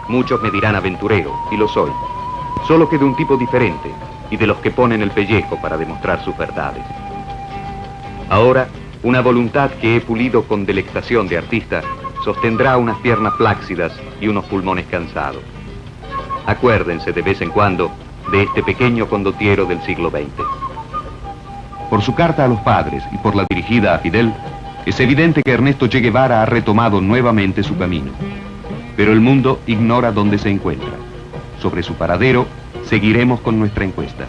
Muchos me dirán aventurero, y lo soy. Solo que de un tipo diferente, y de los que ponen el pellejo para demostrar sus verdades. Ahora, una voluntad que he pulido con delectación de artista, sostendrá unas piernas flácidas y unos pulmones cansados. Acuérdense de vez en cuando de este pequeño condottiero del siglo XX. Por su carta a los padres y por la dirigida a Fidel, es evidente que Ernesto Che Guevara ha retomado nuevamente su camino. Pero el mundo ignora dónde se encuentra. Sobre su paradero, seguiremos con nuestra encuesta.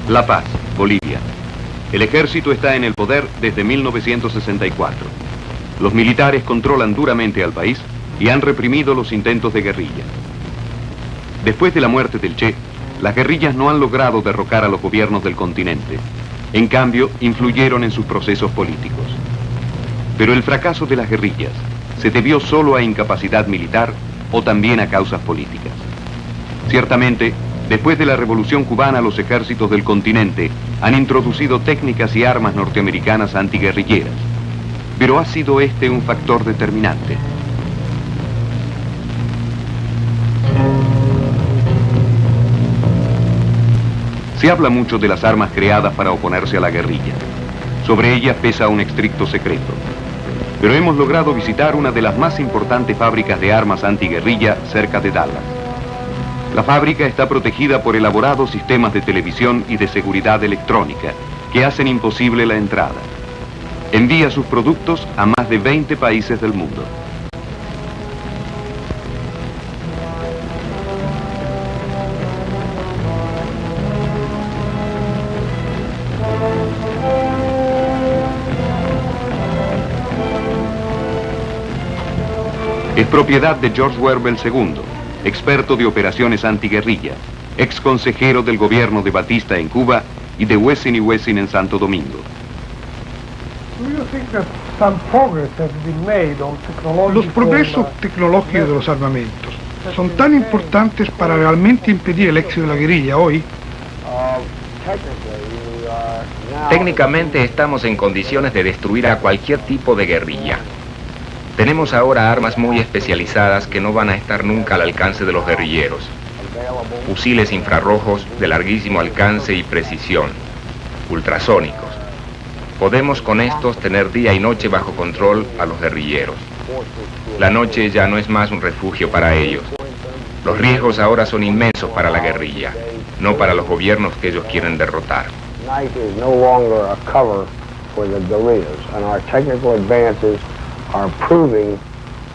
La Paz, Bolivia. El ejército está en el poder desde 1964. Los militares controlan duramente al país y han reprimido los intentos de guerrilla. Después de la muerte del Che, las guerrillas no han logrado derrocar a los gobiernos del continente. En cambio, influyeron en sus procesos políticos. Pero el fracaso de las guerrillas se debió solo a incapacidad militar o también a causas políticas. Ciertamente, después de la Revolución Cubana, los ejércitos del continente han introducido técnicas y armas norteamericanas antiguerrilleras. Pero ha sido este un factor determinante. Se habla mucho de las armas creadas para oponerse a la guerrilla. Sobre ellas pesa un estricto secreto. Pero hemos logrado visitar una de las más importantes fábricas de armas antiguerrilla cerca de Dallas. La fábrica está protegida por elaborados sistemas de televisión y de seguridad electrónica que hacen imposible la entrada. Envía sus productos a más de 20 países del mundo. Es propiedad de George Werbel II, experto de operaciones antiguerrilla, ex consejero del gobierno de Batista en Cuba y de Wessing y Wessing en Santo Domingo. Los progresos tecnológicos de los armamentos son tan importantes para realmente impedir el éxito de la guerrilla hoy. Técnicamente estamos en condiciones de destruir a cualquier tipo de guerrilla. Tenemos ahora armas muy especializadas que no van a estar nunca al alcance de los guerrilleros. Fusiles infrarrojos de larguísimo alcance y precisión, ultrasónicos. Podemos con estos tener día y noche bajo control a los guerrilleros. La noche ya no es más un refugio para ellos. Los riesgos ahora son inmensos para la guerrilla, no para los gobiernos que ellos quieren derrotar. Are proving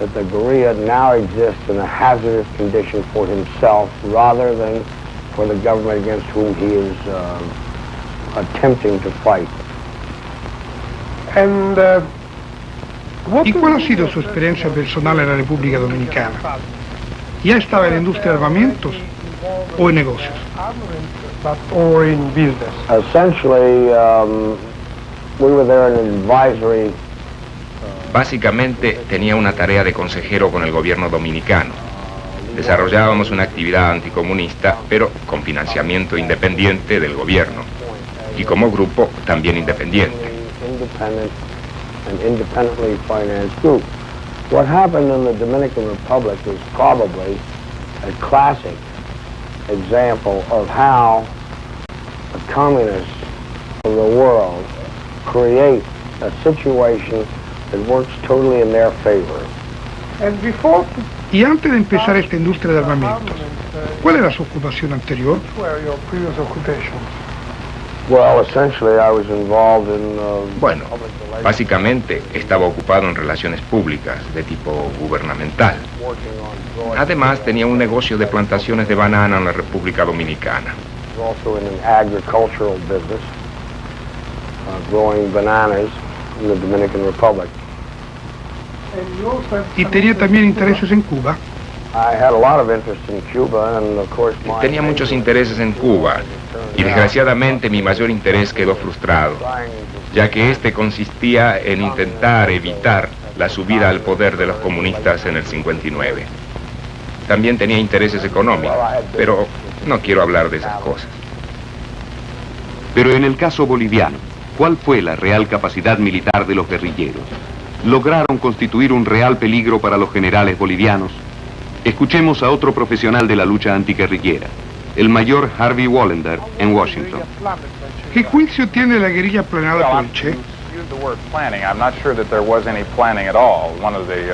that the guerrilla now exists in a hazardous condition for himself rather than for the government against whom he is attempting to fight. ¿Y cuál ha sido su experiencia personal en la República Dominicana? ¿Ya estaba en la industria de armamentos o en negocios? Essentially, we were there in an advisory. Básicamente tenía una tarea de consejero con el gobierno dominicano. Desarrollábamos una actividad anticomunista, pero con financiamiento independiente del gobierno. Y como grupo también independiente. An independently financed group. What happened in the Dominican Republic is probably a classic example of how the communists of the world create a situation that works totally in their favor. Y antes de empezar esta industria de armamentos, ¿cuál era su ocupación anterior? Well, essentially I was involved in Bueno, básicamente estaba ocupado en relaciones públicas de tipo gubernamental. Además tenía un negocio de plantaciones de banana en la República Dominicana. also in an agricultural business, growing bananas in the Dominican Republic. ¿Y tenía también intereses en Cuba? I had a lot of interest in Cuba, and of course Tenía muchos intereses en Cuba y desgraciadamente mi mayor interés quedó frustrado, ya que este consistía en intentar evitar la subida al poder de los comunistas en el 59. También tenía intereses económicos, pero no quiero hablar de esas cosas. Pero en el caso boliviano, ¿cuál fue la real capacidad militar de los guerrilleros? ¿Lograron constituir un real peligro para los generales bolivianos? Escuchemos a otro profesional de la lucha antiguerrillera, el mayor Harvey Wallender, en Washington. ¿Qué juicio tiene la guerrilla planeada por el Che?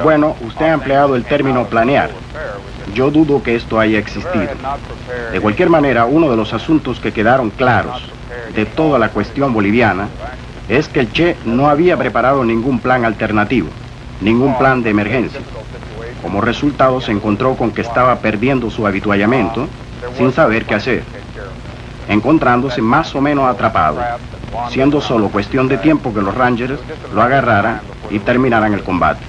Bueno, usted ha empleado el término planear. Yo dudo que esto haya existido. De cualquier manera, uno de los asuntos que quedaron claros de toda la cuestión boliviana es que el Che no había preparado ningún plan alternativo, ningún plan de emergencia. Como resultado se encontró con que estaba perdiendo su avituallamiento sin saber qué hacer, encontrándose más o menos atrapado, siendo solo cuestión de tiempo que los Rangers lo agarraran y terminaran el combate.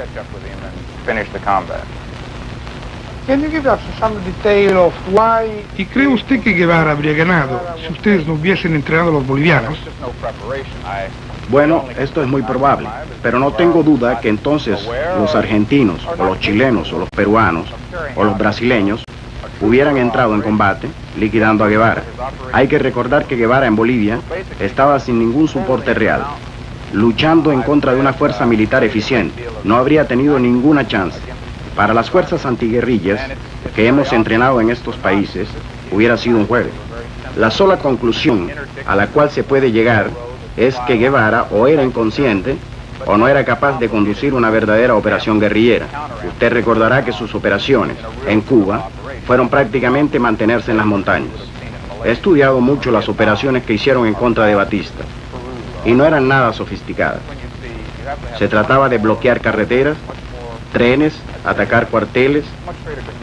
¿Y cree usted que Guevara habría ganado si ustedes no hubiesen entrenado a los bolivianos? Bueno, esto es muy probable, pero no tengo duda que entonces los argentinos, o los chilenos, o los peruanos, o los brasileños hubieran entrado en combate, liquidando a Guevara. Hay que recordar que Guevara en Bolivia estaba sin ningún soporte real, luchando en contra de una fuerza militar eficiente. No habría tenido ninguna chance. Para las fuerzas antiguerrillas que hemos entrenado en estos países, hubiera sido un juego. La sola conclusión a la cual se puede llegar es que Guevara o era inconsciente o no era capaz de conducir una verdadera operación guerrillera. Usted recordará que sus operaciones en Cuba fueron prácticamente mantenerse en las montañas. He estudiado mucho las operaciones que hicieron en contra de Batista y no eran nada sofisticadas. Se trataba de bloquear carreteras, trenes, atacar cuarteles,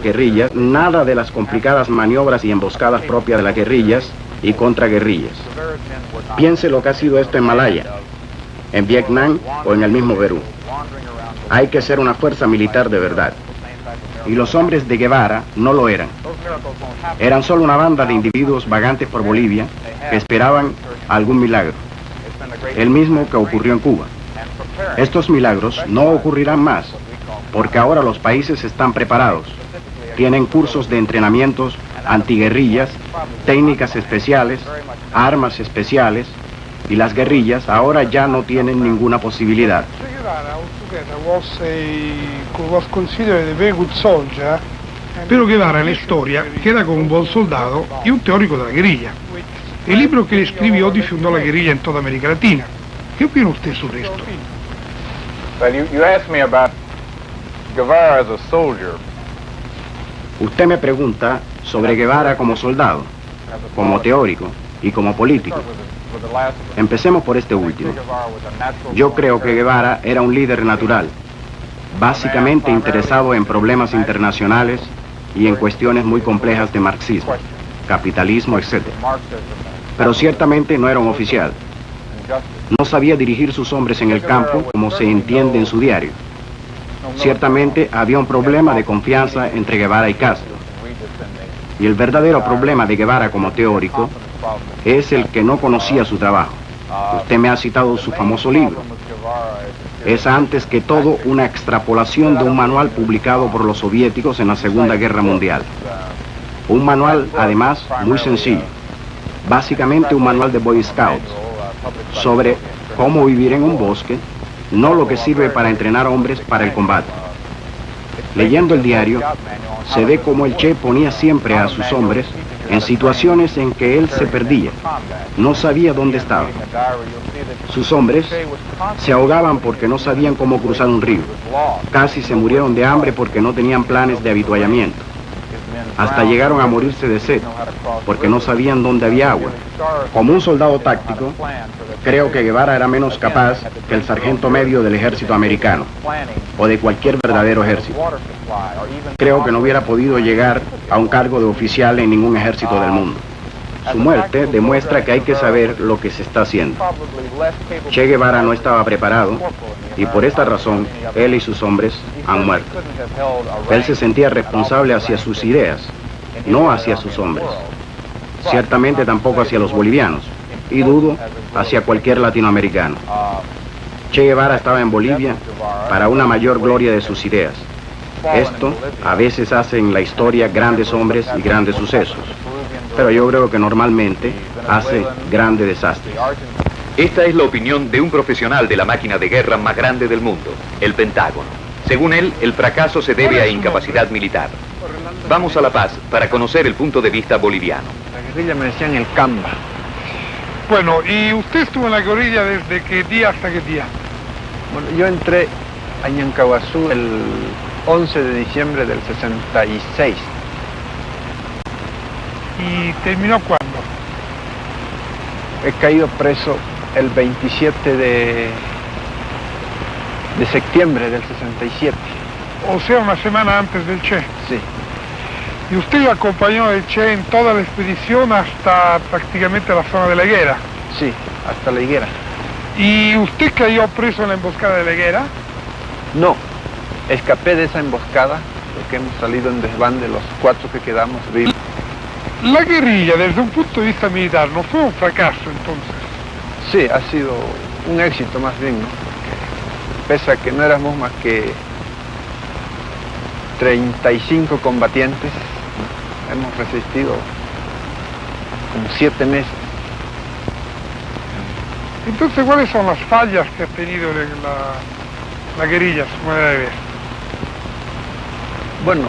guerrillas, nada de las complicadas maniobras y emboscadas propias de las guerrillas y contraguerrillas. Piense lo que ha sido esto en Malaya, en Vietnam o en el mismo Perú. Hay que ser una fuerza militar de verdad. Y los hombres de Guevara no lo eran. Eran solo una banda de individuos vagantes por Bolivia que esperaban algún milagro, el mismo que ocurrió en Cuba. Estos milagros no ocurrirán más, porque ahora los países están preparados. Tienen cursos de entrenamientos antiguerrillas, técnicas especiales, armas especiales, y las guerrillas ahora ya no tienen ninguna posibilidad. Pero Guevara en la historia queda como un buen soldado y un teórico de la guerrilla. El libro que él escribió difundió la guerrilla en toda América Latina. ¿Qué opina usted sobre esto? Usted me pregunta sobre Guevara como soldado, como teórico y como político. Empecemos por este último. Yo creo que Guevara era un líder natural, básicamente interesado en problemas internacionales y en cuestiones muy complejas de marxismo. capitalismo, etc. Pero ciertamente no era un oficial. No sabía dirigir sus hombres en el campo como se entiende en su diario. Ciertamente había un problema de confianza entre Guevara y Castro. Y el verdadero problema de Guevara como teórico es el que no conocía su trabajo. Usted me ha citado su famoso libro. Es antes que todo una extrapolación de un manual publicado por los soviéticos en la Segunda Guerra Mundial. Un manual, además, muy sencillo. Básicamente un manual de Boy Scouts sobre cómo vivir en un bosque, no lo que sirve para entrenar hombres para el combate. Leyendo el diario, se ve cómo el Che ponía siempre a sus hombres en situaciones en que él se perdía, no sabía dónde estaba. Sus hombres se ahogaban porque no sabían cómo cruzar un río, casi se murieron de hambre porque no tenían planes de avituallamiento. Hasta llegaron a morirse de sed, porque no sabían dónde había agua. Como un soldado táctico, creo que Guevara era menos capaz que el sargento medio del ejército americano, o de cualquier verdadero ejército. Creo que no hubiera podido llegar a un cargo de oficial en ningún ejército del mundo. Su muerte demuestra que hay que saber lo que se está haciendo. Che Guevara no estaba preparado y por esta razón él y sus hombres han muerto. Él se sentía responsable hacia sus ideas, no hacia sus hombres. Ciertamente tampoco hacia los bolivianos y dudo hacia cualquier latinoamericano. Che Guevara estaba en Bolivia para una mayor gloria de sus ideas. Esto a veces hace en la historia grandes hombres y grandes sucesos, pero yo creo que normalmente hace grandes desastres. Esta es la opinión de un profesional de la máquina de guerra más grande del mundo, el Pentágono. Según él, el fracaso se debe a incapacidad militar. Vamos a La Paz para conocer el punto de vista boliviano. La guerrilla me decían el Camba. Bueno, ¿y usted estuvo en la guerrilla desde qué día hasta qué día? Bueno, yo entré a Ñancahuazú el 11 de diciembre del 66. ¿Y terminó cuándo? He caído preso el 27 de septiembre del 67. O sea, una semana antes del Che. Sí. ¿Y usted acompañó al Che en toda la expedición hasta prácticamente la zona de la Higuera? Sí, hasta la Higuera. ¿Y usted cayó preso en la emboscada de la Higuera? No, escapé de esa emboscada porque hemos salido en desbande los 4 que quedamos vivos. La guerrilla, desde un punto de vista militar, ¿no fue un fracaso entonces? Sí, ha sido un éxito más bien, ¿no? Pese a que no éramos más que 35 combatientes, ¿no? Hemos resistido como 7 meses. Entonces, ¿cuáles son las fallas que ha tenido la guerrilla, su manera de ver? Bueno,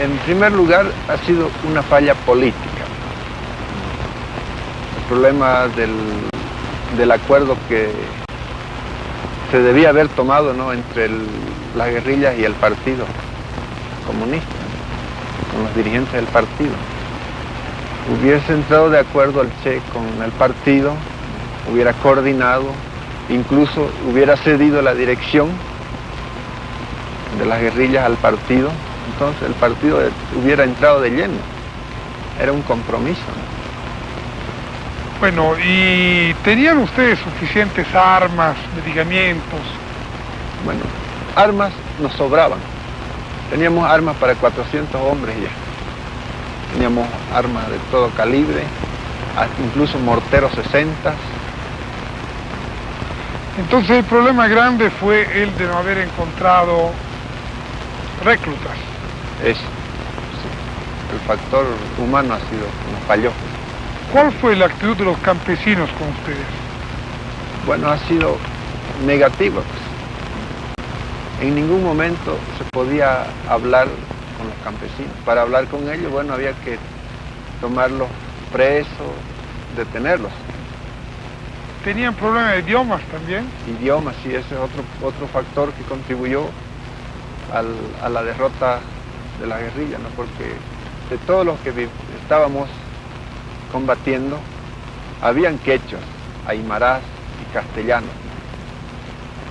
en primer lugar ha sido una falla política. El problema del acuerdo que se debía haber tomado, ¿no?, entre las guerrillas y el partido comunista, con los dirigentes del partido. Hubiese entrado de acuerdo el Che con el partido, hubiera coordinado, incluso hubiera cedido la dirección de las guerrillas al partido, entonces el partido hubiera entrado de lleno. Era un compromiso, ¿no? Bueno, ¿y tenían ustedes suficientes armas, medicamentos? Bueno, armas nos sobraban. Teníamos armas para 400 hombres ya. Teníamos armas de todo calibre, incluso morteros 60. Entonces el problema grande fue el de no haber encontrado reclutas. Eso, sí. El factor humano ha sido, nos falló. ¿Cuál fue la actitud de los campesinos con ustedes? Bueno, ha sido negativa, pues. En ningún momento se podía hablar con los campesinos. Para hablar con ellos, bueno, había que tomarlos presos, detenerlos. ¿Tenían problemas de idiomas también? Idiomas, sí, ese es otro factor que contribuyó a la derrota de la guerrilla, ¿no? Porque de todos los que estábamos combatiendo, habían quechos, aymarás y castellanos,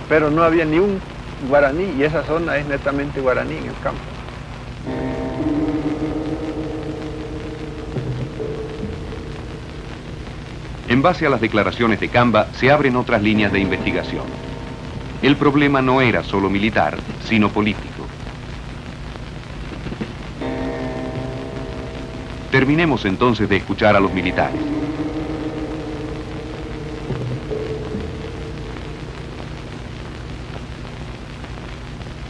pero no había ni un guaraní, y esa zona es netamente guaraní en el campo. En base a las declaraciones de Camba, se abren otras líneas de investigación. El problema no era solo militar, sino político. Terminemos entonces de escuchar a los militares.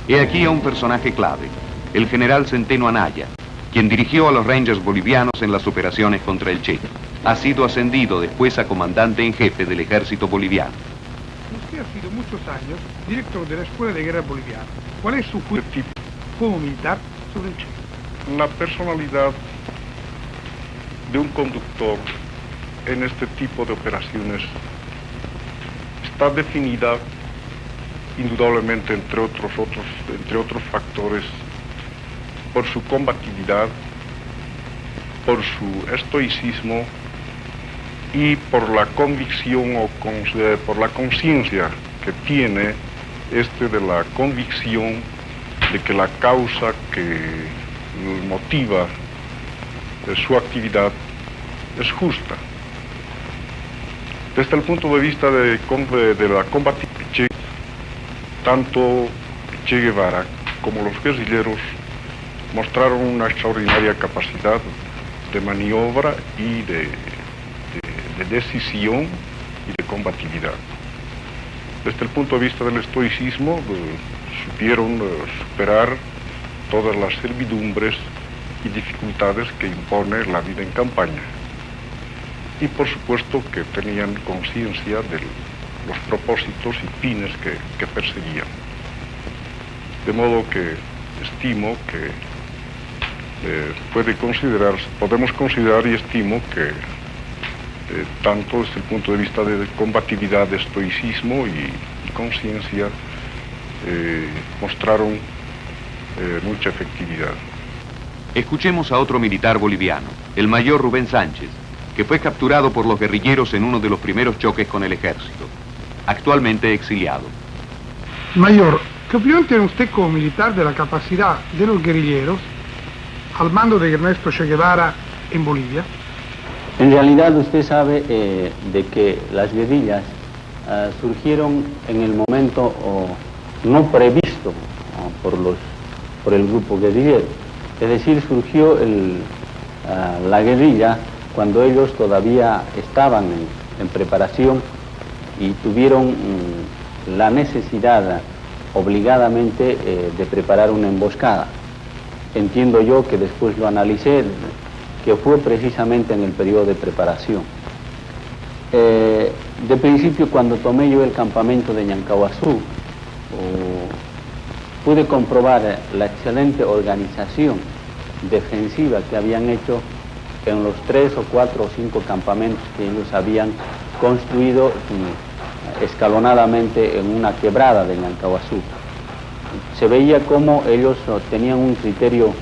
He aquí a un personaje clave, el general Centeno Anaya, quien dirigió a los Rangers bolivianos en las operaciones contra el Che. Ha sido ascendido después a comandante en jefe del ejército boliviano. Usted ha sido muchos años director de la Escuela de Guerra Boliviana. ¿Cuál es su juicio como militar sobre el Che? La personalidad de un conductor en este tipo de operaciones está definida indudablemente entre otros factores por su combatividad, por su estoicismo y por la convicción o por la conciencia que tiene de la convicción de que la causa que motiva su actividad es justa. Desde el punto de vista de la combatividad, tanto Che Guevara como los guerrilleros mostraron una extraordinaria capacidad de maniobra y de decisión y de combatividad. Desde el punto de vista del estoicismo, supieron superar todas las servidumbres y dificultades que impone la vida en campaña. Y por supuesto que tenían conciencia de los propósitos y fines que perseguían. De modo que estimo que podemos considerar y estimo que tanto desde el punto de vista de combatividad, de estoicismo y conciencia, mostraron mucha efectividad. Escuchemos a otro militar boliviano, el mayor Rubén Sánchez, que fue capturado por los guerrilleros en uno de los primeros choques con el ejército, actualmente exiliado. Mayor, ¿qué opinión tiene usted como militar de la capacidad de los guerrilleros al mando de Ernesto Che Guevara en Bolivia? En realidad usted sabe de que las guerrillas surgieron en el momento no previsto por el grupo guerrillero. Es decir, surgió la guerrilla cuando ellos todavía estaban en preparación y tuvieron la necesidad obligadamente de preparar una emboscada. Entiendo yo, que después lo analicé, que fue precisamente en el periodo de preparación. De principio, cuando tomé yo el campamento de Ñancahuazú, pude comprobar la excelente organización defensiva que habían hecho en los 3 o 4 o 5 campamentos que ellos habían construido escalonadamente en una quebrada de Ñancahuazú. Se veía cómo ellos tenían un criterio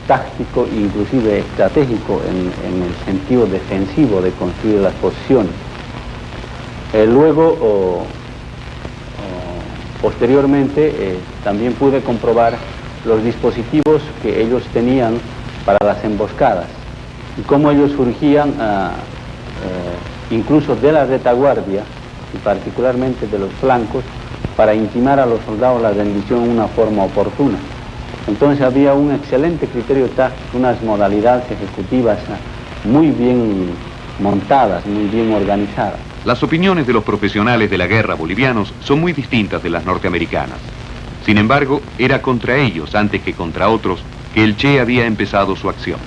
táctico e inclusive estratégico en el sentido defensivo de construir las posiciones. Luego, posteriormente, también pude comprobar los dispositivos que ellos tenían para las emboscadas y cómo ellos surgían incluso de la retaguardia y particularmente de los flancos para intimar a los soldados la rendición en una forma oportuna. Entonces había un excelente criterio táctico, unas modalidades ejecutivas muy bien montadas, muy bien organizadas. Las opiniones de los profesionales de la guerra bolivianos son muy distintas de las norteamericanas. Sin embargo, era contra ellos, antes que contra otros, que el Che había empezado su acción.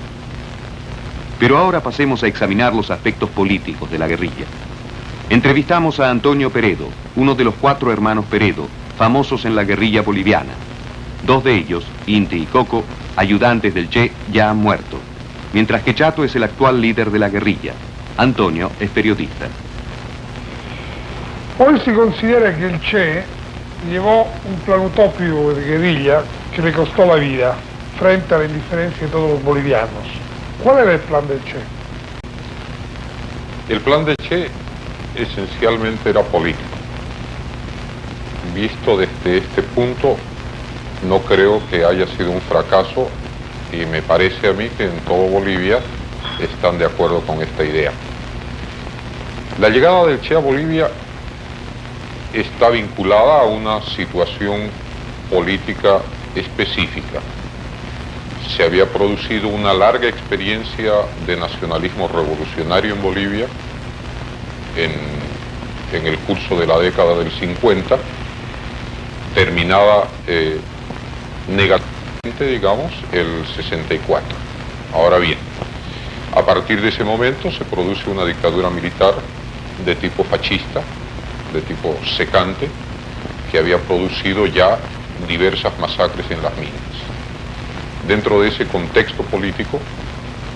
Pero ahora pasemos a examinar los aspectos políticos de la guerrilla. Entrevistamos a Antonio Peredo, uno de los 4 hermanos Peredo, famosos en la guerrilla boliviana. 2 de ellos, Inti y Coco, ayudantes del Che, ya han muerto, mientras que Chato es el actual líder de la guerrilla. Antonio es periodista. Hoy se considera que el Che llevó un plan utópico de guerrilla que le costó la vida frente a la indiferencia de todos los bolivianos. ¿Cuál era el plan del Che? El plan de Che esencialmente era político. Visto desde este punto, no creo que haya sido un fracaso y me parece a mí que en todo Bolivia están de acuerdo con esta idea. La llegada del Che a Bolivia está vinculada a una situación política específica. Se había producido una larga experiencia de nacionalismo revolucionario en Bolivia en el curso de la década del 50, terminada negativamente, digamos, el 64. Ahora bien, a partir de ese momento se produce una dictadura militar de tipo fascista, de tipo secante, que había producido ya diversas masacres en las minas. Dentro de ese contexto político,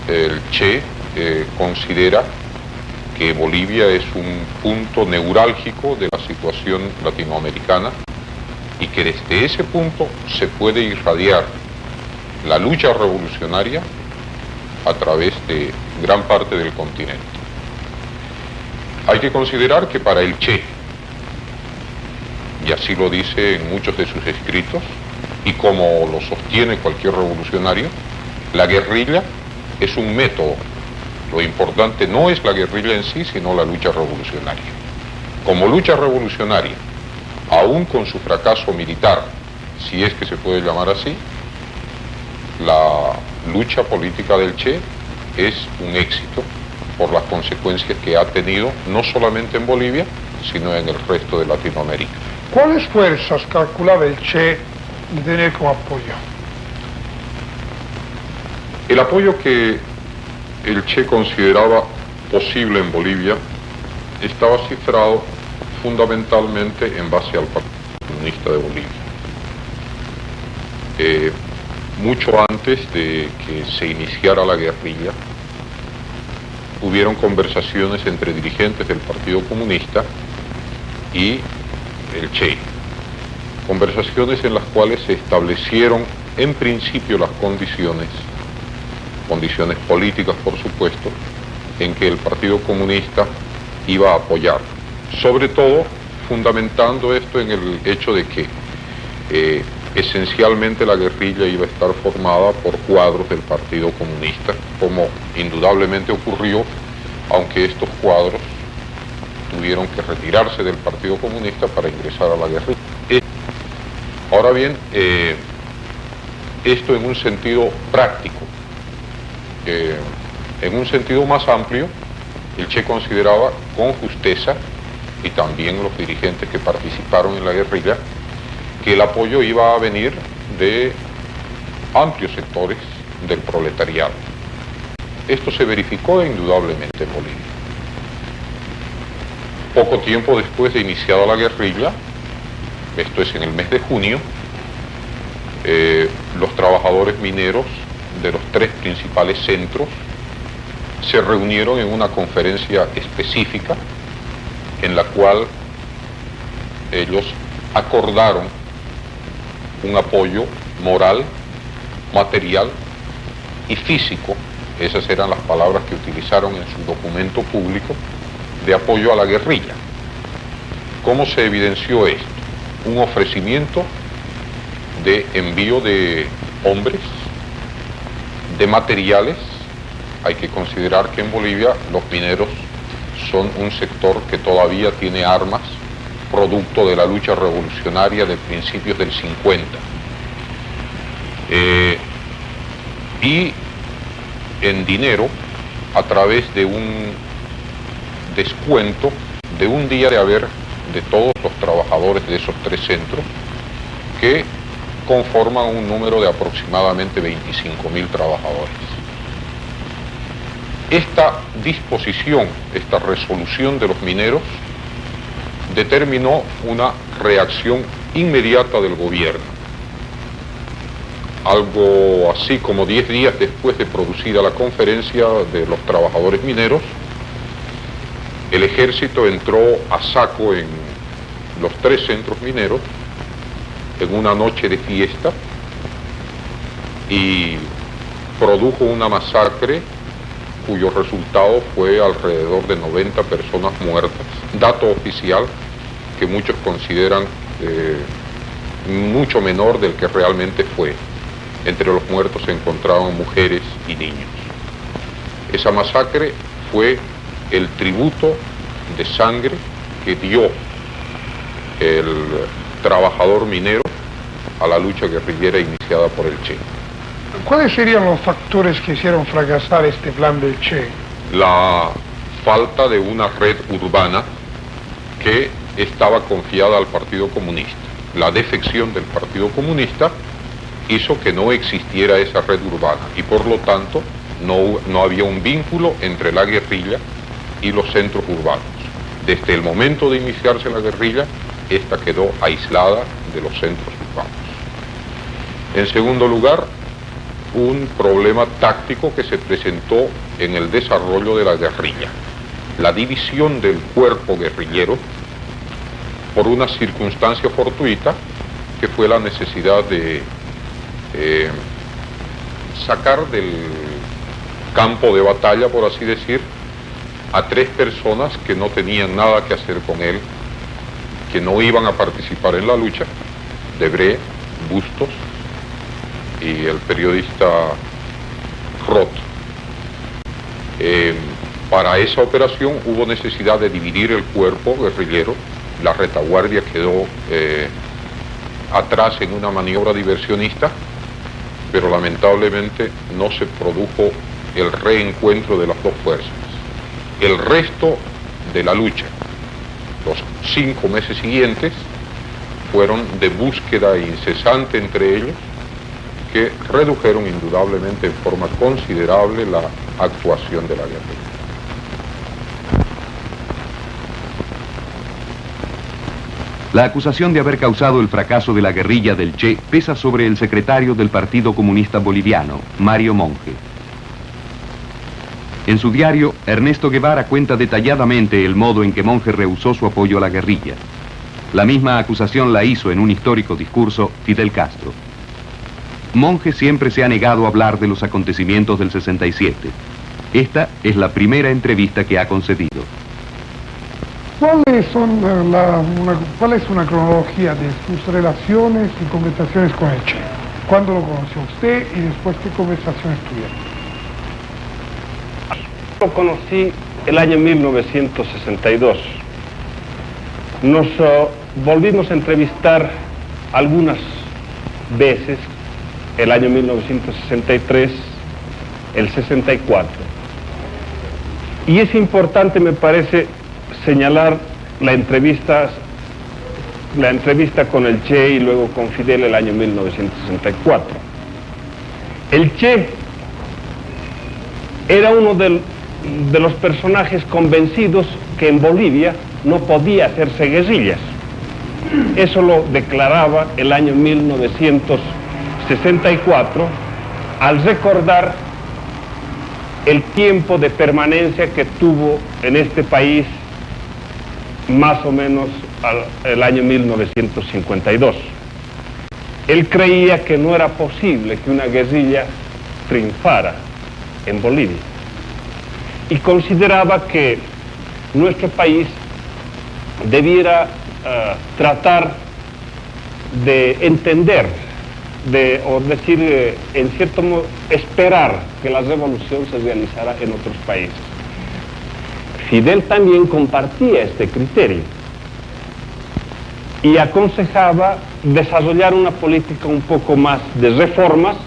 el Che considera que Bolivia es un punto neurálgico de la situación latinoamericana y que desde ese punto se puede irradiar la lucha revolucionaria a través de gran parte del continente. Hay que considerar que para el Che, y así lo dice en muchos de sus escritos, y como lo sostiene cualquier revolucionario, la guerrilla es un método. Lo importante no es la guerrilla en sí, sino la lucha revolucionaria. Como lucha revolucionaria, aún con su fracaso militar, si es que se puede llamar así, la lucha política del Che es un éxito por las consecuencias que ha tenido no solamente en Bolivia, sino en el resto de Latinoamérica. ¿Cuáles fuerzas calculaba el Che de tener como apoyo? El apoyo que el Che consideraba posible en Bolivia estaba cifrado fundamentalmente en base al Partido Comunista de Bolivia. Mucho antes de que se iniciara la guerrilla, hubieron conversaciones entre dirigentes del Partido Comunista y el Che. Conversaciones en las cuales se establecieron en principio las condiciones políticas, por supuesto, en que el Partido Comunista iba a apoyar. Sobre todo, fundamentando esto en el hecho de que esencialmente la guerrilla iba a estar formada por cuadros del Partido Comunista, como indudablemente ocurrió, aunque estos cuadros tuvieron que retirarse del Partido Comunista para ingresar a la guerrilla. Ahora bien, esto en un sentido práctico. En un sentido más amplio, el Che consideraba con justeza, y también los dirigentes que participaron en la guerrilla, que el apoyo iba a venir de amplios sectores del proletariado. Esto se verificó indudablemente en Bolivia. Poco tiempo después de iniciada la guerrilla, esto es en el mes de junio, los trabajadores mineros de los tres principales centros se reunieron en una conferencia específica en la cual ellos acordaron un apoyo moral, material y físico, esas eran las palabras que utilizaron en su documento público, de apoyo a la guerrilla. ¿Cómo se evidenció esto? Un ofrecimiento de envío de hombres, de materiales. Hay que considerar que en Bolivia los mineros son un sector que todavía tiene armas, producto de la lucha revolucionaria de principios del 50. Y en dinero, a través de un descuento de un día de haber de todos los trabajadores de esos tres centros, que conforman un número de aproximadamente 25.000 trabajadores. Esta disposición, esta resolución de los mineros, determinó una reacción inmediata del gobierno. Algo así como 10 días después de producida la conferencia de los trabajadores mineros, el ejército entró a saco en los tres centros mineros en una noche de fiesta y produjo una masacre cuyo resultado fue alrededor de 90 personas muertas, dato oficial que muchos consideran mucho menor del que realmente fue. Entre los muertos se encontraban mujeres y niños. Esa masacre fue el tributo de sangre que dio el trabajador minero a la lucha guerrillera iniciada por el Che. ¿Cuáles serían los factores que hicieron fracasar este plan del Che? La falta de una red urbana que estaba confiada al Partido Comunista. La defección del Partido Comunista hizo que no existiera esa red urbana y por lo tanto no había un vínculo entre la guerrilla y los centros urbanos. Desde el momento de iniciarse la guerrilla, esta quedó aislada de los centros urbanos. En segundo lugar, un problema táctico que se presentó en el desarrollo de la guerrilla. La división del cuerpo guerrillero por una circunstancia fortuita que fue la necesidad de sacar del campo de batalla, por así decir, a 3 personas que no tenían nada que hacer con él, que no iban a participar en la lucha: Debré, Bustos y el periodista Roth. Para esa operación hubo necesidad de dividir el cuerpo guerrillero. La retaguardia quedó atrás en una maniobra diversionista, pero lamentablemente no se produjo el reencuentro de las dos fuerzas. El resto de la lucha, los 5 meses siguientes, fueron de búsqueda incesante entre ellos, que redujeron indudablemente en forma considerable la actuación de la guerrilla. La acusación de haber causado el fracaso de la guerrilla del Che pesa sobre el secretario del Partido Comunista Boliviano, Mario Monge. En su diario, Ernesto Guevara cuenta detalladamente el modo en que Monge rehusó su apoyo a la guerrilla. La misma acusación la hizo en un histórico discurso Fidel Castro. Monge siempre se ha negado a hablar de los acontecimientos del 67. Esta es la primera entrevista que ha concedido. ¿Cuál es una cronología de sus relaciones y conversaciones con el Che? ¿Cuándo lo conoció usted y después qué conversaciones tuvieron? Lo conocí el año 1962. Nos volvimos a entrevistar algunas veces, el año 1963, el 64. Y es importante, me parece, señalar la entrevista con el Che y luego con Fidel el año 1964. El Che era uno de los personajes convencidos que en Bolivia no podía hacerse guerrillas. Eso lo declaraba el año 1964 al recordar el tiempo de permanencia que tuvo en este país más o menos el año 1952. Él creía que no era posible que una guerrilla triunfara en Bolivia y consideraba que nuestro país debiera tratar de entender, o decir, en cierto modo, esperar que la revolución se realizara en otros países. Fidel también compartía este criterio y aconsejaba desarrollar una política un poco más de reformas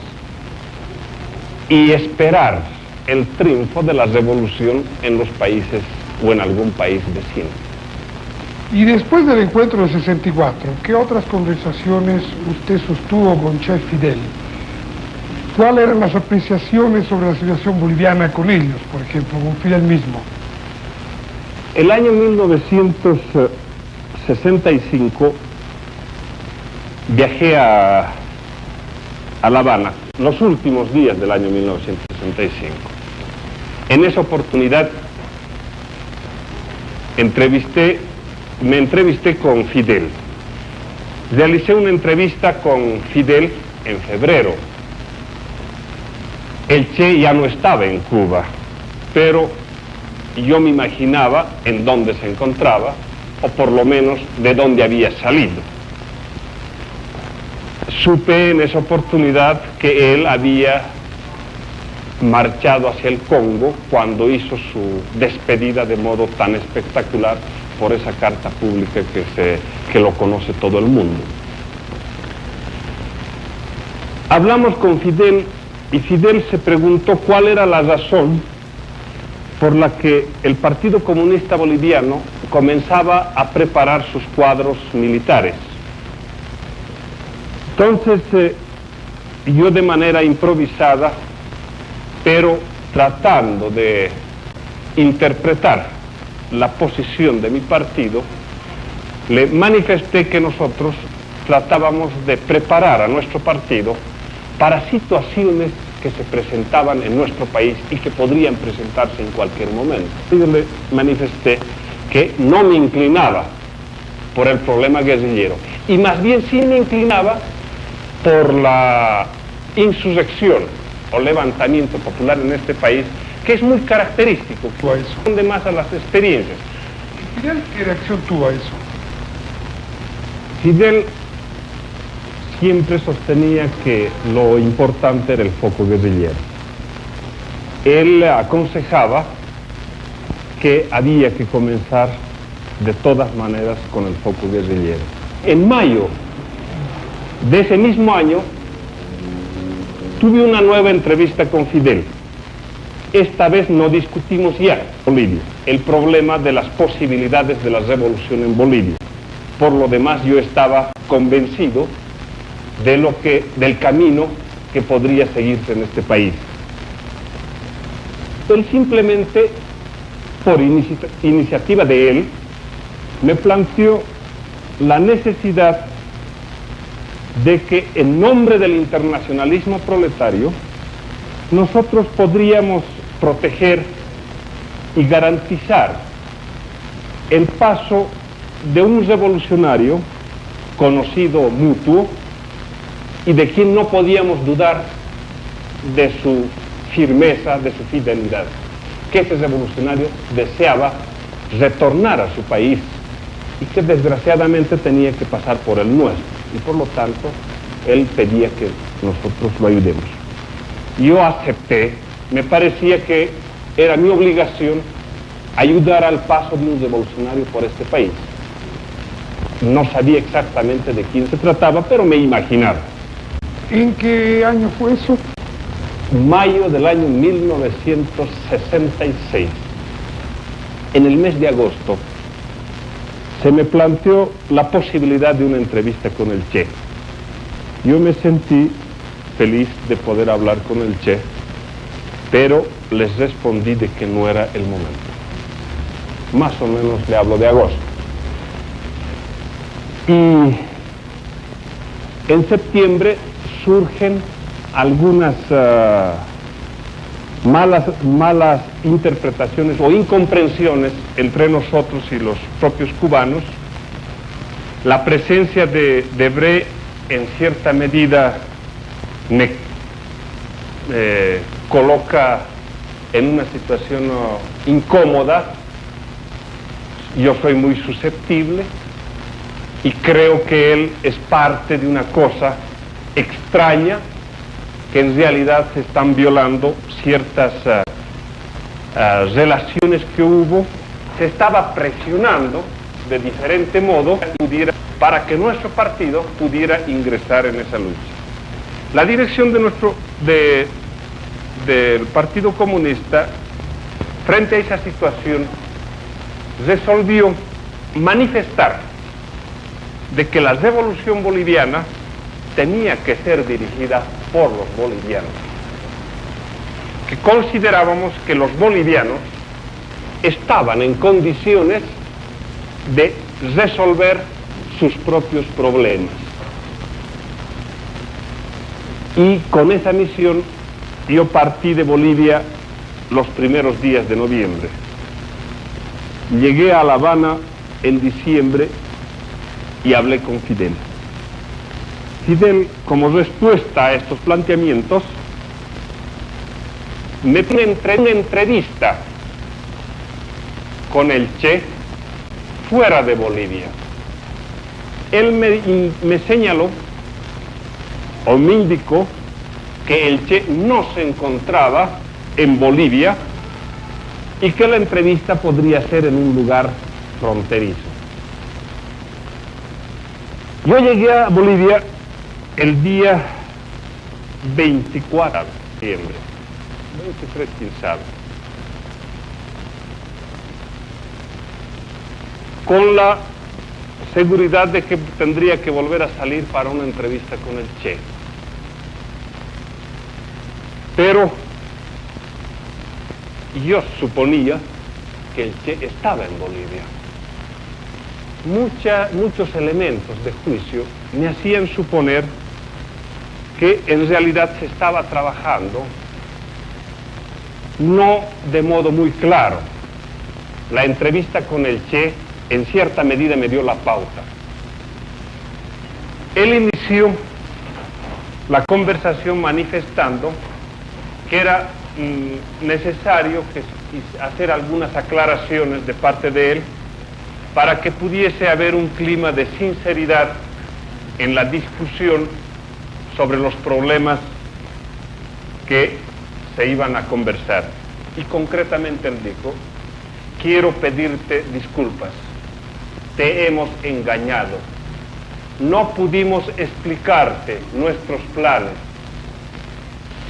y esperar el triunfo de la revolución en los países o en algún país vecino. Y después del encuentro del 64, ¿qué otras conversaciones usted sostuvo con Che Fidel? ¿Cuáles eran las apreciaciones sobre la situación boliviana con ellos, por ejemplo, con Fidel mismo? El año 1965 viajé a La Habana, los últimos días del año 1965. En esa oportunidad me entrevisté con Fidel. Realicé una entrevista con Fidel en febrero. El Che ya no estaba en Cuba, pero yo me imaginaba en dónde se encontraba, o por lo menos de dónde había salido. Supe en esa oportunidad que él había marchado hacia el Congo cuando hizo su despedida de modo tan espectacular por esa carta pública que lo conoce todo el mundo. Hablamos con Fidel y Fidel se preguntó cuál era la razón por la que el Partido Comunista Boliviano comenzaba a preparar sus cuadros militares. Entonces, yo de manera improvisada, pero tratando de interpretar la posición de mi partido, le manifesté que nosotros tratábamos de preparar a nuestro partido para situaciones que se presentaban en nuestro país y que podrían presentarse en cualquier momento. Yo le manifesté que no me inclinaba por el problema guerrillero, y más bien sí me inclinaba por la insurrección o levantamiento popular en este país, que es muy característico, que responde más a las experiencias. ¿Y Fidel qué reacción tuvo a eso? Fidel siempre sostenía que lo importante era el foco guerrillero. Él aconsejaba que había que comenzar de todas maneras con el foco guerrillero. En mayo de ese mismo año tuve una nueva entrevista con Fidel. Esta vez no discutimos ya Bolivia, el problema de las posibilidades de la revolución en Bolivia. Por lo demás, yo estaba convencido del camino que podría seguirse en este país. Él simplemente, por iniciativa de él, me planteó la necesidad de que en nombre del internacionalismo proletario nosotros podríamos proteger y garantizar el paso de un revolucionario conocido mutuo y de quien no podíamos dudar de su firmeza, de su fidelidad, que ese revolucionario deseaba retornar a su país y que desgraciadamente tenía que pasar por el nuestro, y por lo tanto él pedía que nosotros lo ayudemos. Yo acepté, me parecía que era mi obligación ayudar al paso de un revolucionario por este país. No sabía exactamente de quién se trataba, pero me imaginaba. ¿En qué año fue eso? Mayo del año 1966. En el mes de agosto se me planteó la posibilidad de una entrevista con el Che. Yo me sentí feliz de poder hablar con el Che, pero les respondí de que no era el momento. Más o menos le hablo de agosto. Y en septiembre surgen algunas malas interpretaciones o incomprensiones entre nosotros y los propios cubanos. La presencia de Debré en cierta medida me coloca en una situación incómoda. Yo soy muy susceptible y creo que él es parte de una cosa extraña, que en realidad se están violando ciertas relaciones que hubo. Se estaba presionando de diferente modo para que nuestro partido pudiera ingresar en esa lucha. La dirección del Partido Comunista, frente a esa situación, resolvió manifestar de que la revolución boliviana tenía que ser dirigida por los bolivianos, que considerábamos que los bolivianos estaban en condiciones de resolver sus propios problemas. Y con esa misión yo partí de Bolivia los primeros días de noviembre. Llegué a La Habana en diciembre y hablé con Fidel. Fidel, como respuesta a estos planteamientos, me pone una entrevista con el Che fuera de Bolivia. Él me señaló o me indicó que el Che no se encontraba en Bolivia y que la entrevista podría ser en un lugar fronterizo. Yo llegué a Bolivia el día 24 de septiembre, 23 quién sabe, con la seguridad de que tendría que volver a salir para una entrevista con el Che. Pero yo suponía que el Che estaba en Bolivia. Muchos elementos de juicio me hacían suponer que en realidad se estaba trabajando no de modo muy claro. La entrevista con el Che en cierta medida me dio la pauta. Él inició la conversación manifestando que era necesario hacer algunas aclaraciones de parte de él para que pudiese haber un clima de sinceridad en la discusión sobre los problemas que se iban a conversar. Y concretamente él dijo: quiero pedirte disculpas, te hemos engañado, no pudimos explicarte nuestros planes,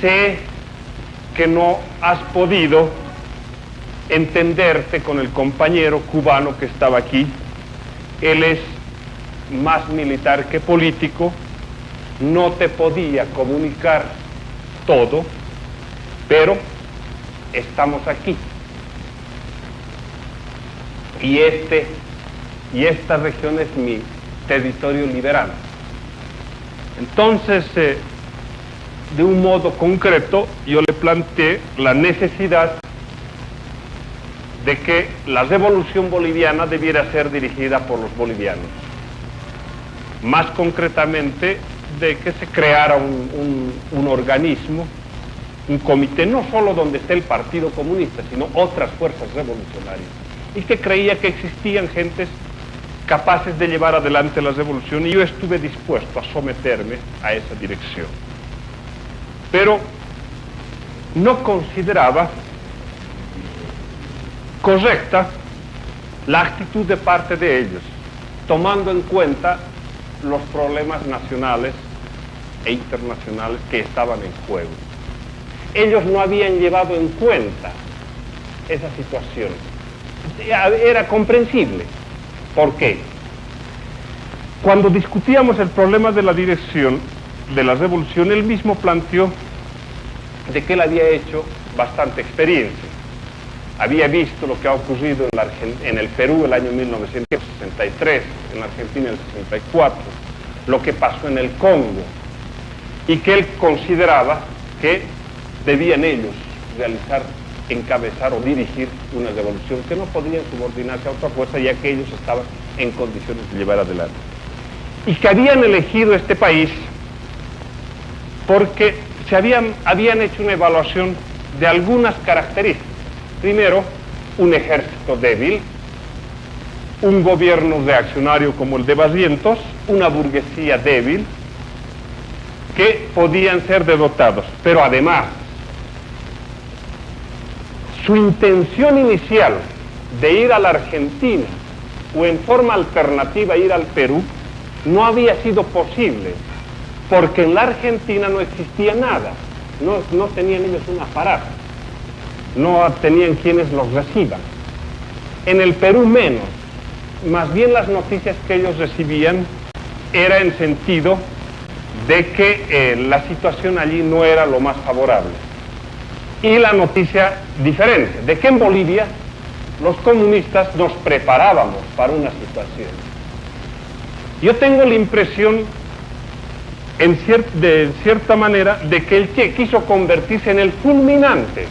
sé que no has podido entenderte con el compañero cubano que estaba aquí, él es más militar que político, no te podía comunicar todo, pero estamos aquí. Y esta región es mi territorio liberal. Entonces, de un modo concreto, yo le planteé la necesidad de que la revolución boliviana debiera ser dirigida por los bolivianos. Más concretamente, de que se creara un organismo, un comité, no solo donde esté el Partido Comunista, sino otras fuerzas revolucionarias, y que creía que existían gentes capaces de llevar adelante la revolución, y yo estuve dispuesto a someterme a esa dirección. Pero no consideraba correcta la actitud de parte de ellos, tomando en cuenta los problemas nacionales e internacionales que estaban en juego. Ellos no habían llevado en cuenta esa situación. Era comprensible. ¿Por qué? Cuando discutíamos el problema de la dirección de la revolución, él mismo planteó de que él había hecho bastante experiencia. Había visto lo que ha ocurrido en el Perú el año 1963, en la Argentina en el 64, lo que pasó en el Congo, y que él consideraba que debían ellos encabezar o dirigir una revolución, que no podían subordinarse a otra fuerza, ya que ellos estaban en condiciones de llevar adelante. Y que habían elegido este país porque habían hecho una evaluación de algunas características. Primero, un ejército débil, un gobierno reaccionario como el de Barrientos, una burguesía débil, que podían ser derrotados. Pero además, su intención inicial de ir a la Argentina o en forma alternativa ir al Perú no había sido posible, porque en la Argentina no existía nada, no tenían ellos un aparato, no tenían quienes los reciban. En el Perú menos, más bien las noticias que ellos recibían era en sentido de que la situación allí no era lo más favorable. Y la noticia diferente, de que en Bolivia los comunistas nos preparábamos para una situación. Yo tengo la impresión, de cierta manera, de que el Che quiso convertirse en el fulminante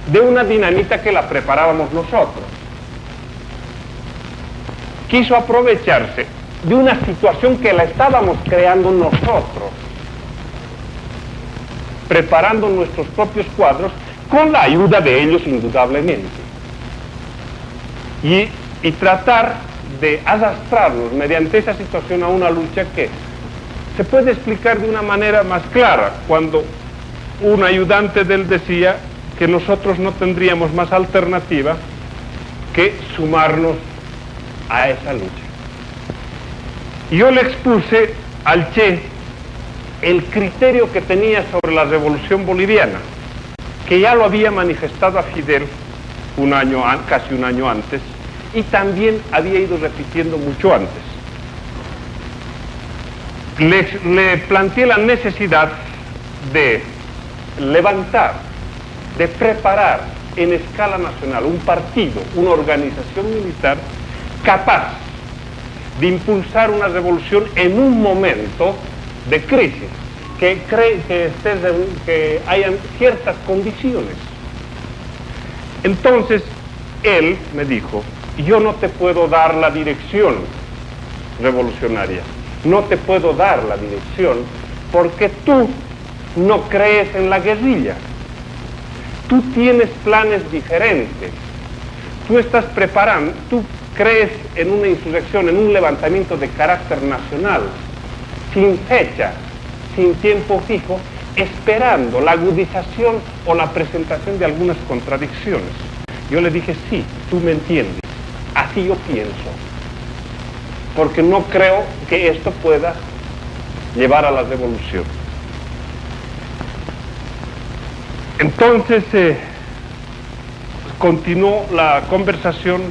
de una dinamita que la preparábamos nosotros. Quiso aprovecharse de una situación que la estábamos creando nosotros, preparando nuestros propios cuadros con la ayuda de ellos indudablemente, y tratar de arrastrarnos mediante esa situación a una lucha que se puede explicar de una manera más clara, cuando un ayudante de él decía que nosotros no tendríamos más alternativa que sumarnos a esa lucha. Y yo le expuse al Che el criterio que tenía sobre la revolución boliviana, que ya lo había manifestado a Fidel casi un año antes, y también había ido repitiendo mucho antes. Le planteé la necesidad de levantar, de preparar en escala nacional un partido, una organización militar capaz de impulsar una revolución en un momento de crisis, que hayan ciertas condiciones. Entonces, él me dijo, yo no te puedo dar la dirección revolucionaria, no te puedo dar la dirección porque tú no crees en la guerrilla, tú tienes planes diferentes, tú estás preparando, tú crees en una insurrección, en un levantamiento de carácter nacional, sin fecha, sin tiempo fijo, esperando la agudización o la presentación de algunas contradicciones. Yo le dije, sí, tú me entiendes, así yo pienso, porque no creo que esto pueda llevar a la revolución. Entonces, continuó la conversación,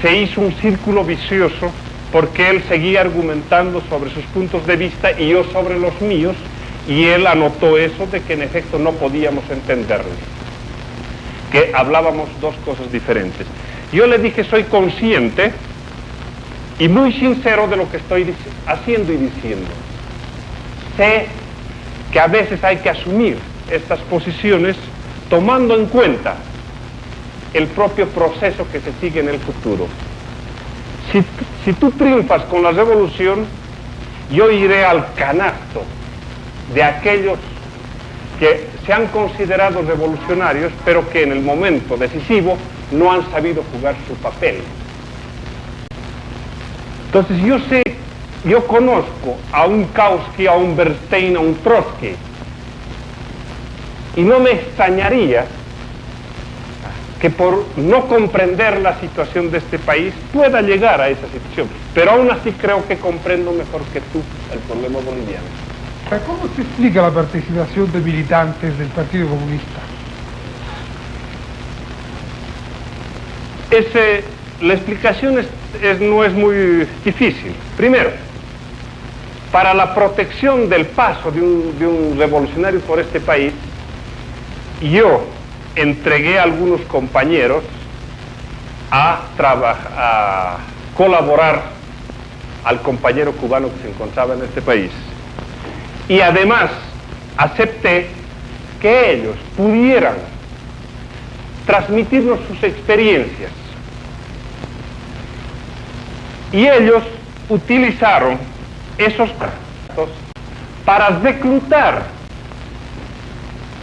se hizo un círculo vicioso, porque él seguía argumentando sobre sus puntos de vista y yo sobre los míos, y él anotó eso de que en efecto no podíamos entendernos, que hablábamos dos cosas diferentes. Yo le dije, soy consciente y muy sincero de lo que estoy haciendo y diciendo. Sé que a veces hay que asumir estas posiciones tomando en cuenta el propio proceso que se sigue en el futuro. Si tú triunfas con la revolución, yo iré al canasto de aquellos que se han considerado revolucionarios, pero que en el momento decisivo no han sabido jugar su papel. Entonces yo conozco a un Kautsky, a un Bernstein, a un Trotsky, y no me extrañaría que por no comprender la situación de este país pueda llegar a esa situación. Pero aún así creo que comprendo mejor que tú el problema boliviano. ¿Cómo se explica la participación de militantes del Partido Comunista? La explicación no es muy difícil. Primero, para la protección del paso de un revolucionario por este país, yo entregué a algunos compañeros a colaborar al compañero cubano que se encontraba en este país. Y además acepté que ellos pudieran transmitirnos sus experiencias. Y ellos utilizaron esos datos para reclutar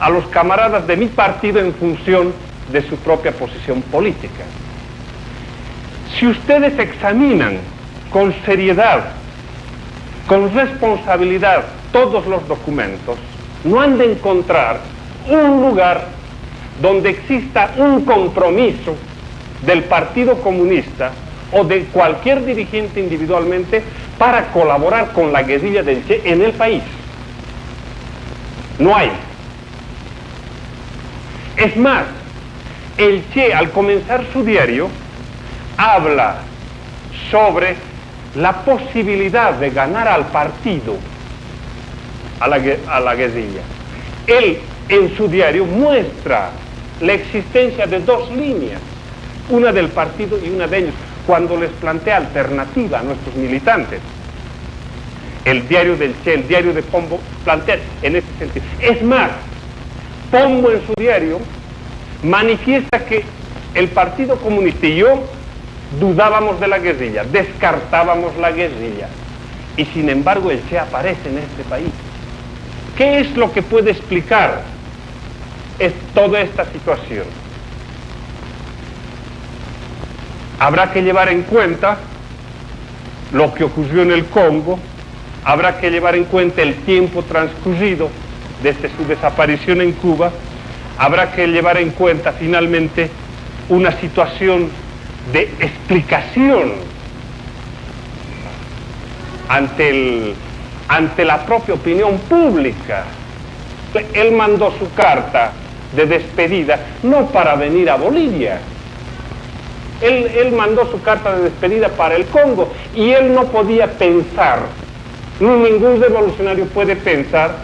a los camaradas de mi partido en función de su propia posición política. Si ustedes examinan con seriedad, con responsabilidad todos los documentos, no han de encontrar un lugar donde exista un compromiso del Partido Comunista o de cualquier dirigente individualmente para colaborar con la guerrilla del Che en el país. No hay. Es más, el Che, al comenzar su diario, habla sobre la posibilidad de ganar al partido, a la guerrilla. Él, en su diario, muestra la existencia de dos líneas, una del partido y una de ellos, cuando les plantea alternativa a nuestros militantes. El diario del Che, el diario de Pombo, plantea en ese sentido. Es más, Pombo en su diario manifiesta que el Partido Comunista y yo dudábamos de la guerrilla, descartábamos la guerrilla, y sin embargo el Che aparece en este país. ¿Qué es lo que puede explicar toda esta situación? Habrá que llevar en cuenta lo que ocurrió en el Congo, habrá que llevar en cuenta el tiempo transcurrido desde su desaparición en Cuba, habrá que llevar en cuenta finalmente una situación de explicación ante la propia opinión pública. Él mandó su carta de despedida no para venir a Bolivia. Él mandó su carta de despedida para el Congo y él no podía pensar, ni ningún revolucionario puede pensar,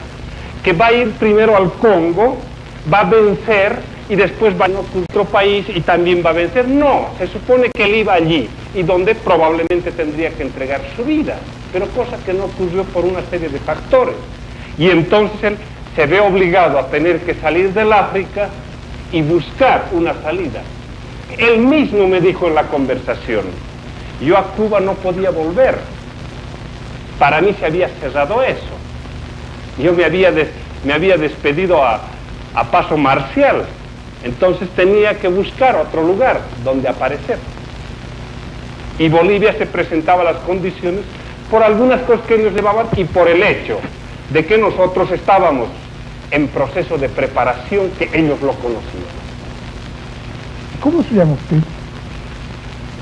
que va a ir primero al Congo, va a vencer y después va a otro país y también va a vencer. No, se supone que él iba allí y donde probablemente tendría que entregar su vida, pero cosa que no ocurrió por una serie de factores. Y entonces él se ve obligado a tener que salir del África y buscar una salida. Él mismo me dijo en la conversación, yo a Cuba no podía volver. Para mí se había cerrado eso. Yo me había despedido a paso marcial. Entonces tenía que buscar otro lugar donde aparecer. Y Bolivia se presentaba las condiciones por algunas cosas que ellos llevaban y por el hecho de que nosotros estábamos en proceso de preparación que ellos lo conocían. ¿Cómo se llama usted?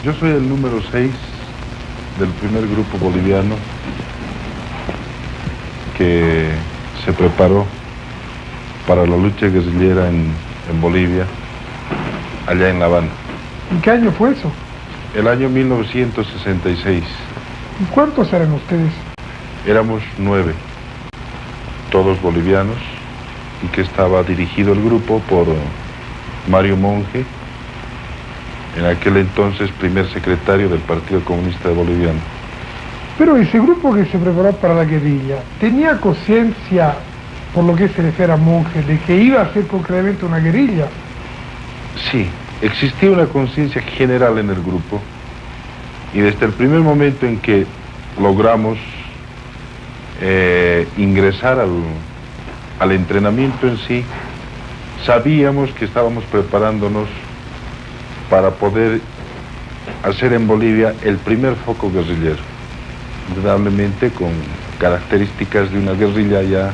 Yo soy el número 6 del primer grupo boliviano que se preparó para la lucha guerrillera en Bolivia, allá en La Habana. ¿En qué año fue eso? El año 1966. ¿Y cuántos eran ustedes? Éramos 9, todos bolivianos, y que estaba dirigido el grupo por Mario Monge, en aquel entonces primer secretario del Partido Comunista Boliviano. Pero ese grupo que se preparó para la guerrilla, ¿tenía conciencia, por lo que se refiere a Monge, de que iba a ser concretamente una guerrilla? Sí, existía una conciencia general en el grupo, y desde el primer momento en que logramos ingresar al entrenamiento en sí, sabíamos que estábamos preparándonos para poder hacer en Bolivia el primer foco guerrillero, indudablemente con características de una guerrilla ya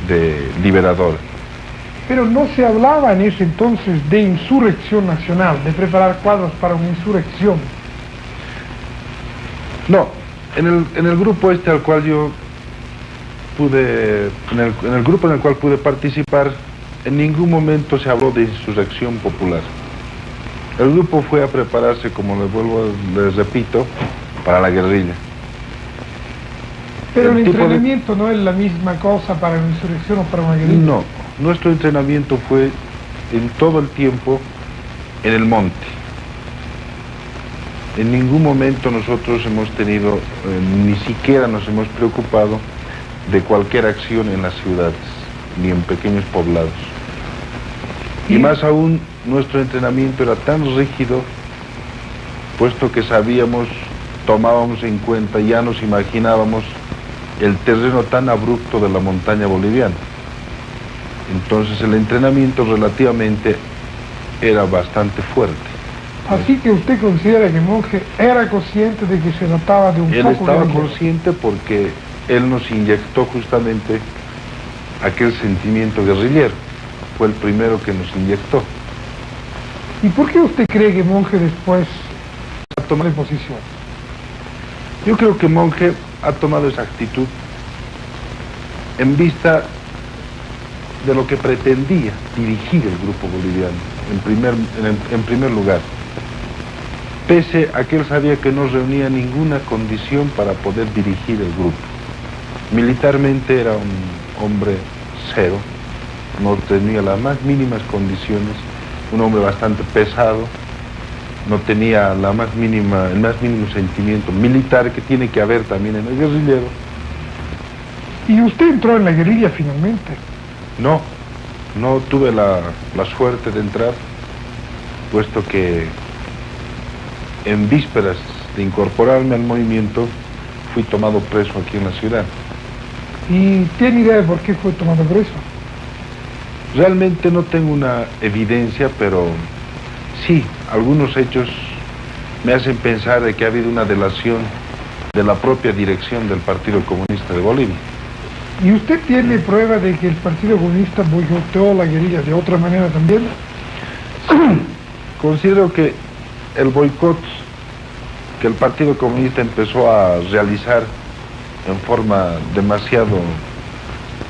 de liberadora. Pero no se hablaba en ese entonces de insurrección nacional, de preparar cuadros para una insurrección. No, en el grupo este al cual yo pude, en el grupo en el cual pude participar, en ningún momento se habló de insurrección popular. El grupo fue a prepararse, como les repito, para la guerrilla. Pero el entrenamiento no es la misma cosa para una insurrección o para una guerrilla. No, nuestro entrenamiento fue en todo el tiempo en el monte. En ningún momento nosotros hemos tenido, ni siquiera nos hemos preocupado de cualquier acción en las ciudades, ni en pequeños poblados. Y más aún, nuestro entrenamiento era tan rígido, puesto que sabíamos, tomábamos en cuenta, ya nos imaginábamos el terreno tan abrupto de la montaña boliviana. Entonces el entrenamiento relativamente era bastante fuerte. Así que usted considera que Monge era consciente de que se trataba de un foco. Él estaba guerrillero. consciente porque él nos inyectó justamente aquel sentimiento guerrillero. Fue el primero que nos inyectó. ¿Y por qué usted cree que Monge después tomó posición? Yo creo que Monge ha tomado esa actitud en vista de lo que pretendía dirigir el grupo boliviano, en primer lugar. Pese a que él sabía que no reunía ninguna condición para poder dirigir el grupo. Militarmente era un hombre cero, no tenía las más mínimas condiciones, un hombre bastante pesado, no tenía el más mínimo sentimiento militar que tiene que haber también en el guerrillero. ¿Y usted entró en la guerrilla finalmente? No tuve la suerte de entrar, puesto que en vísperas de incorporarme al movimiento fui tomado preso aquí en la ciudad. ¿Y tiene idea de por qué fue tomado preso? Realmente no tengo una evidencia, pero sí, algunos hechos me hacen pensar de que ha habido una delación de la propia dirección del Partido Comunista de Bolivia. ¿Y usted tiene prueba de que el Partido Comunista boicoteó la guerrilla de otra manera también? Considero que el boicot que el Partido Comunista empezó a realizar en forma demasiado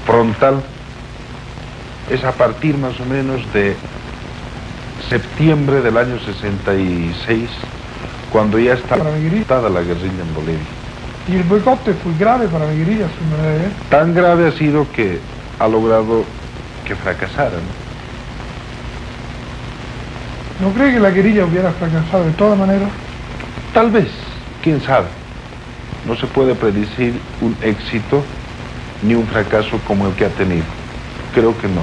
frontal es a partir más o menos de septiembre del año 66, cuando ya estaba montada la guerrilla en Bolivia. Y el boicot fue grave para la guerrilla, su manera. Tan grave ha sido que ha logrado que fracasara, ¿No cree que la guerrilla hubiera fracasado de todas maneras? Tal vez, quién sabe. No se puede predecir un éxito ni un fracaso como el que ha tenido. Creo que no.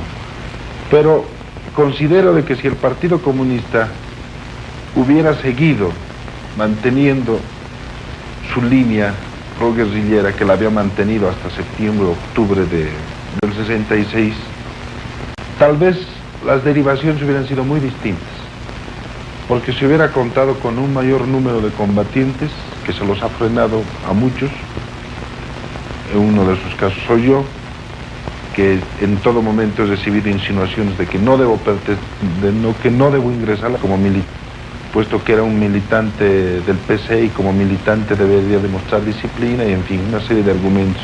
Pero considero de que si el Partido Comunista hubiera seguido manteniendo su línea pro-guerrillera que la había mantenido hasta septiembre, octubre del 66, tal vez las derivaciones hubieran sido muy distintas, porque se hubiera contado con un mayor número de combatientes, que se los ha frenado a muchos. En uno de esos casos soy yo, que en todo momento he recibido insinuaciones de que no debo ingresar como militante, puesto que era un militante del PC y como militante debería demostrar disciplina y en fin, una serie de argumentos.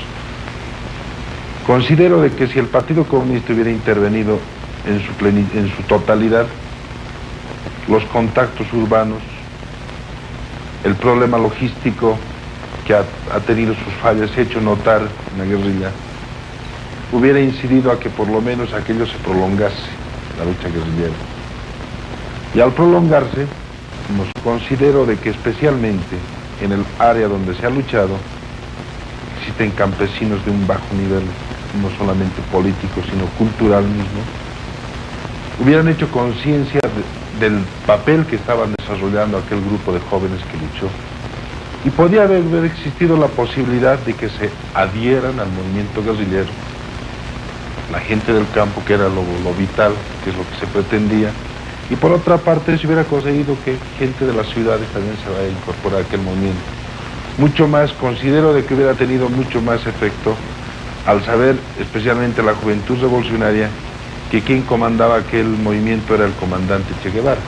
Considero de que si el Partido Comunista hubiera intervenido en su totalidad, los contactos urbanos, el problema logístico que ha tenido sus fallas, se ha hecho notar en la guerrilla, hubiera incidido a que por lo menos aquello se prolongase, la lucha guerrillera. Y al prolongarse, considero de que especialmente en el área donde se ha luchado, existen campesinos de un bajo nivel, no solamente político, sino cultural mismo, hubieran hecho conciencia del papel que estaban desarrollando aquel grupo de jóvenes que luchó. Y podía haber existido la posibilidad de que se adhieran al movimiento guerrillero la gente del campo, que era lo vital, que es lo que se pretendía, y por otra parte se hubiera conseguido que gente de las ciudades también se vaya a incorporar a aquel movimiento. Mucho más, considero de que hubiera tenido mucho más efecto al saber, especialmente la juventud revolucionaria, que quien comandaba aquel movimiento era el comandante Che Guevara.